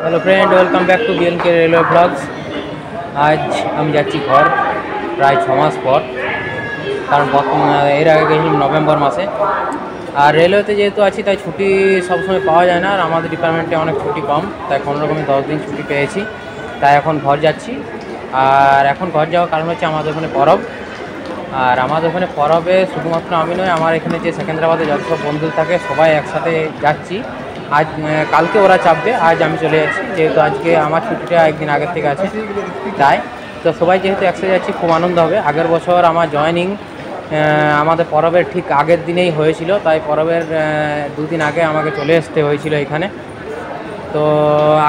Hello friend, welcome back to BNK railway blogs. আজ আমি যাচ্ছি ঘর প্রায় 6 মাস পর, কারণ এর আগে গেছিলাম নভেম্বর মাসে। আর রেলওয়েতে যেহেতু আছি তাই ছুটি সবসময় পাওয়া যায় না, আর আমাদের ডিপার্টমেন্টে অনেক ছুটি কম, তাই কোনো রকমে 10 দিন ছুটি পেয়েছি। তাই এখন ঘর যাচ্ছি। আর এখন ঘর যাওয়ার কারণ হচ্ছে আমাদের ওখানে পরব। আর আমাদের ওখানে পরবে শুধুমাত্র আমি নয়, আমার এখানে যে সেকেন্দ্রাবাদে যত সব বন্ধু থাকে সবাই একসাথে যাচ্ছি। আজ কালকে ওরা চাপবে, আজ আমি চলে যাচ্ছি, যেহেতু আজকে আমার ছুটিটা একদিন আগের থেকে আছে। তাই তো সবাই যেহেতু একসাথে যাচ্ছি, খুব আনন্দ হবে। আগের বছর আমার জয়েনিং আমাদের পরবের ঠিক আগের দিনেই হয়েছিল, তাই পরবের 2 দিন আগে আমাকে চলে আসতে হয়েছিল এখানে। তো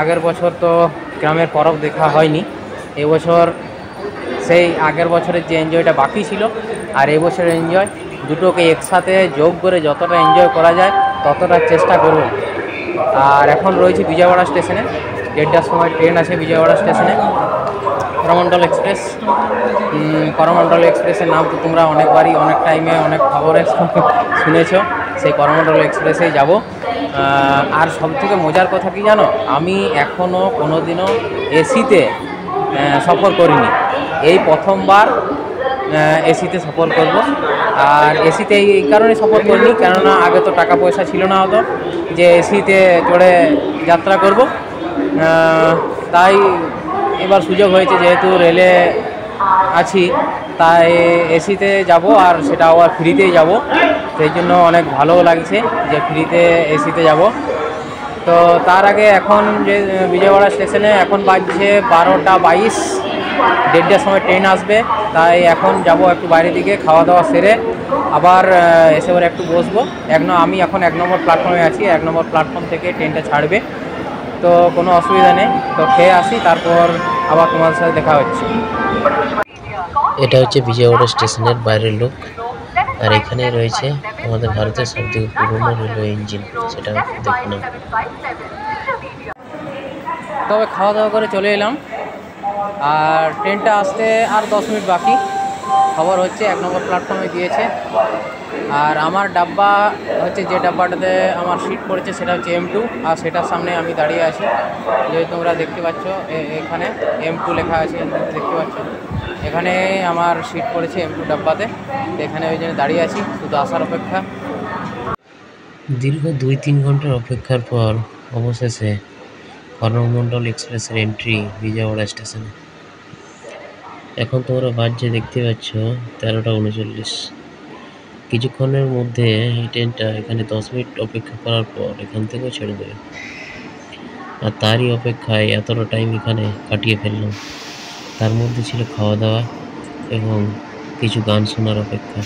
আগের বছর তো গ্রামের পরব দেখা হয়নি। এবছর সেই আগের বছরের যে এনজয়টা বাকি ছিল আর এই বছরের এনজয়, দুটোকে একসাথে যোগ করে যতটা এনজয় করা যায় ততটা চেষ্টা করব। আর এখন রয়েছে বিজয়ওয়াড়া স্টেশনে, 1:30টার সময় ট্রেন আছে বিজয়ওয়াড়া স্টেশনে, করমণ্ডল এক্সপ্রেস। করমণ্ডল এক্সপ্রেসের নাম তো তোমরা অনেকবারই অনেক টাইমে অনেক খবরে শুনেছ। সেই করমণ্ডল এক্সপ্রেসেই যাব। আর সবথেকে মজার কথা কি জানো, আমি এখনও কোনো দিনও এসিতে সফর করিনি, এই প্রথমবার এসিতে সফর করব। আর এসিতে এই কারণে সফর করিনি, কেননা আগে তো টাকা পয়সা ছিল না হতো যে এসিতে চড়ে যাত্রা করব। তাই এবার সুযোগ হয়েছে, যেহেতু রেলে আছি, তাই এসিতে যাব, আর সেটা আবার ফ্রিতেই যাব। সেই জন্য অনেক ভালোও লাগছে যে ফ্রিতে এসিতে যাব। তো তার আগে এখন যে বিজয়ওয়াড়া স্টেশনে এখন বাজছে 12টা 22, 1:30টার সময় ট্রেন আসবে। তাই এখন যাব একটু বাইরের দিকে, খাওয়া দাওয়া সেরে আবার এসে ওরা একটু বসবো। আমি এখন 1 নম্বর প্ল্যাটফর্মে আছি, 1 নম্বর প্ল্যাটফর্ম থেকে ট্রেনটা ছাড়বে। তো কোনো অসুবিধা নেই, তো খেয়ে আসি, তারপর আবার তোমাদের সাথে দেখা হচ্ছে। এটা হচ্ছে বিজয়ওয়াড়া স্টেশনের বাইরের লোক, আর এখানে রয়েছে আমাদের ভারতের সবথেকে পুরনো রেলওয়ে ইঞ্জিন, সেটা দেখুন। তবে খাওয়া দাওয়া করে চলে এলাম, আর ট্রেনটা আসতে আর 10 মিনিট বাকি। খবর হচ্ছে 1 নম্বর প্ল্যাটফর্মে দিয়েছে। আর আমার ডাব্বা হচ্ছে, যে ডাব্বাটাতে আমার সিট পড়েছে সেটা হচ্ছে M2, আর সেটার সামনে আমি দাঁড়িয়ে আছি। যেহেতু তোমরা দেখতে পাচ্ছ এখানে M2 লেখা আছে, দেখতে পাচ্ছ এখানে আমার সিট পড়েছে M2 ডাব্বাতে। এখানে ওই জন্য দাঁড়িয়ে আছি, শুধু আসার অপেক্ষা। দীর্ঘ 2-3 ঘন্টার অপেক্ষার পর অবশেষে করমণ্ডল এক্সপ্রেসের এন্ট্রি বিজয়ওয়াড়া স্টেশনে। এখন তোমরা বাজছে দেখতে পাচ্ছ 13টা 39। কিছুক্ষণের মধ্যে এই ট্রেনটা এখানে 10 মিনিট অপেক্ষা করার পর এখান থেকেও ছেড়ে দেবে, আর তারই অপেক্ষায় এতটা টাইম এখানে কাটিয়ে ফেললাম। তার মধ্যে ছিল খাওয়া দাওয়া এবং কিছু গান শোনার অপেক্ষা।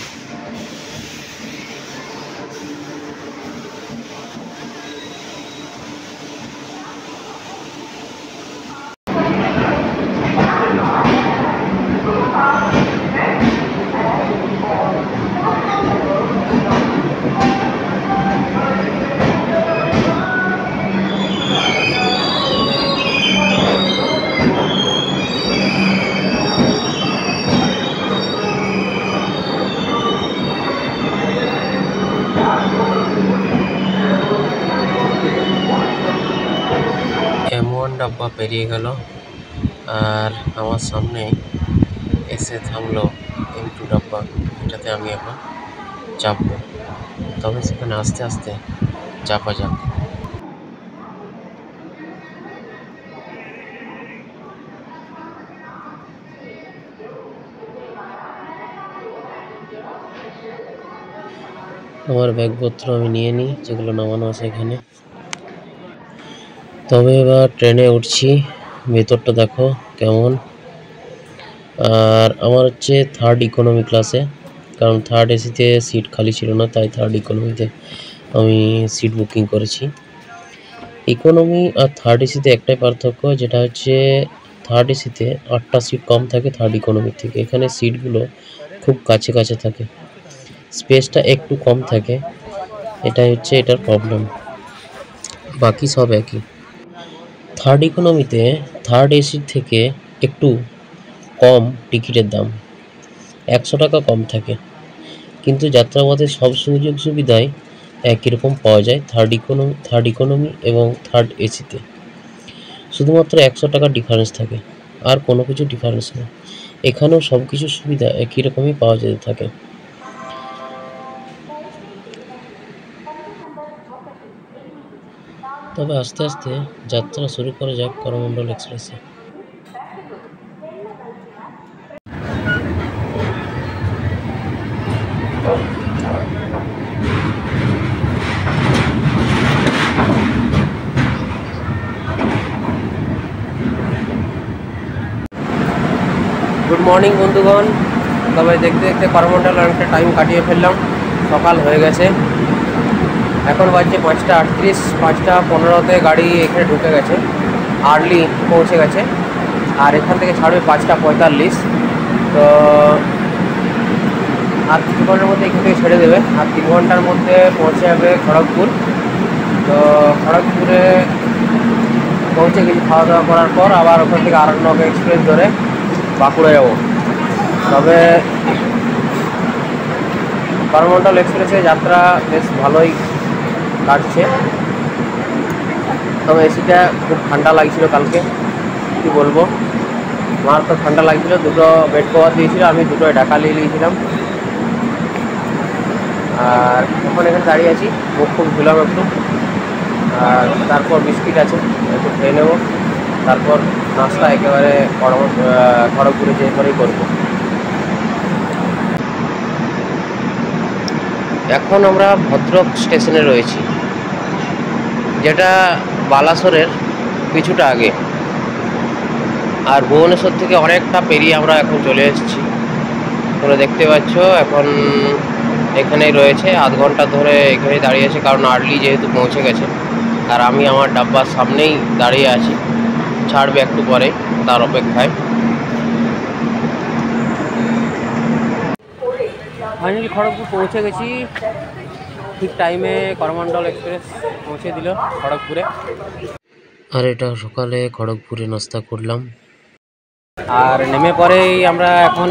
M1 ডাব্বা পেরিয়ে গেল, আর আমার সামনে এসে থামলো M2 ডাব্বা, এটাতে আমি এখন চাপবো। তবে সেখানে আস্তে আস্তে চাপা যাক। আমার ব্যাগপত্র আমি নিয়ে নিই, যেগুলো নামানো আছে এখানে। তবে এবার ট্রেনে উঠছি, ভেতরটা দেখো কেমন। আর আমার হচ্ছে 3rd ইকোনমি ক্লাসে, কারণ 3rd এসিতে সিট খালি ছিল না, তাই 3rd ইকোনমিতে আমি সিট বুকিং করেছি। ইকোনমি আর 3rd এসিতে একটাই পার্থক্য, যেটা হচ্ছে 3rd এসিতে 8টা সিট কম থাকে 3rd ইকোনমি থেকে। এখানে সিটগুলো খুব কাছে কাছে থাকে, স্পেসটা একটু কম থাকে, এটাই হচ্ছে এটার প্রবলেম, বাকি সব একই। 3rd ইকোনমিতে 3rd এসির থেকে একটু কম টিকিটের দাম, 100 টাকা কম থাকে, কিন্তু যাত্রাপথে সব সুযোগ সুবিধাই একই রকম পাওয়া যায় 3rd ইকোনমি এবং 3rd এসিতে। শুধুমাত্র 100 টাকার ডিফারেন্স থাকে, আর কোনো কিছু ডিফারেন্স নেই। এখানেও সব কিছু সুবিধা একই রকমই পাওয়া যেতে থাকে। তবে আস্তে আস্তে যাত্রা শুরু করা যাক করমণ্ডল এক্সপ্রেসে। গুড মর্নিং বন্ধুগণ। তবে দেখতে দেখতে করমণ্ডল অনেকটা টাইম কাটিয়ে ফেললাম, সকাল হয়ে গেছে। এখন বাজছে 5:38, 5:15-তে গাড়ি এখানে ঢুকে গেছে, আর্লি পৌঁছে গেছে। আর এখান থেকে ছাড়বে 5:45। তো আর 3 ঘন্টার মধ্যে এখান থেকে ছেড়ে দেবে, আর 3 ঘন্টার মধ্যে পৌঁছে যাবে খড়গপুর। তো খড়গপুরে পৌঁছে কিছু খাওয়া দাওয়া করার পর আবার ওখান থেকে আরণ্যক এক্সপ্রেস ধরে বাঁকুড়া যাব। তবে করমণ্ডল এক্সপ্রেসে যাত্রা বেশ ভালোই কাটছে। তবে এসিটা খুব ঠান্ডা লাগছিল কালকে, কী বলবো, আমার তো ঠান্ডা লাগছিল। 2টো বেড কভার দিয়েছিল, আমি 2টোয় ঢাকা নিয়ে নিয়েছিলাম। আর এখন এখানে দাঁড়িয়ে আছি, মুখ খুব ধুলাম একটু। আর তারপর বিস্কিট আছে, একটু খেয়ে নেবো। তারপর নাস্তা একেবারে খড়গপুরে যেয়ে করেই করবো। এখন আমরা ভদ্রক স্টেশনে রয়েছি, যেটা বালাসোরের কিছুটা আগে। আর ভুবনেশ্বর থেকে অনেকটা পেরিয়ে আমরা এখন চলে এসেছি। তোমরা দেখতে পাচ্ছ এখন এখানেই রয়েছে, আধ ঘন্টা ধরে এখানেই দাঁড়িয়ে আছে, কারণ আর্লি যেহেতু পৌঁছে গেছে। আর আমি আমার ডাব্বার সামনেই দাঁড়িয়ে আছি, ছাড়বে একটু পরে, তার অপেক্ষায়। ফাইনালি খড়গপুর পৌঁছে গেছি, ঠিক টাইমে করমণ্ডল এক্সপ্রেস পৌঁছে দিল খড়গপুরে। আর এটা সকালে খড়গপুরে নাস্তা করলাম। আর নেমে পরেই আমরা এখন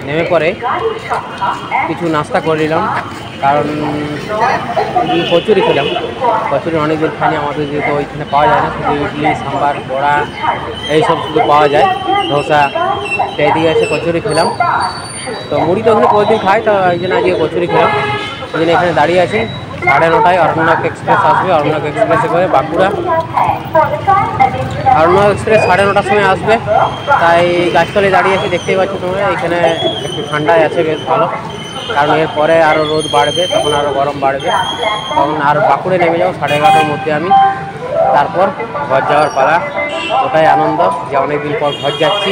নেমে পরে কিছু নাস্তা করে নিলাম, কারণ কচুরি খেলাম। কচুরি অনেকদিন খাইনি, আমাদের যেহেতু ওইখানে পাওয়া যায় না, শুধু ইডলি, সাম্বার, বড়া এইসব শুধু পাওয়া যায়, ধোসা। তো এদিকে এসে কচুরি খেলাম। তো মুড়ি তো ওখানে প্রতিদিন খাই, তো এই জন্য আজকে কচুরি খেলাম। ওই জন্য এখানে দাঁড়িয়ে আছি। 9:30টায় আরণ্যক এক্সপ্রেস আসবে, আরণ্যক এক্সপ্রেসে করে বাঁকুড়া। আরণ্যক এক্সপ্রেস 9:30টার সময় আসবে, তাই গাছতলায় দাঁড়িয়ে আছি। দেখতেই পাচ্ছ তোমরা, এখানে একটু ঠান্ডায় আছে, বেশ ভালো। কারণ এরপরে আরও রোদ বাড়বে, তখন আরও গরম বাড়বে। তখন আর বাঁকুড়ে নেমে যাবো 11:30টার মধ্যে আমি। তারপর ঘর যাওয়ার পালা। ওটাই আনন্দ যে অনেকদিন পর ঘর যাচ্ছি।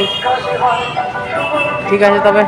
ঠিক আছে তবে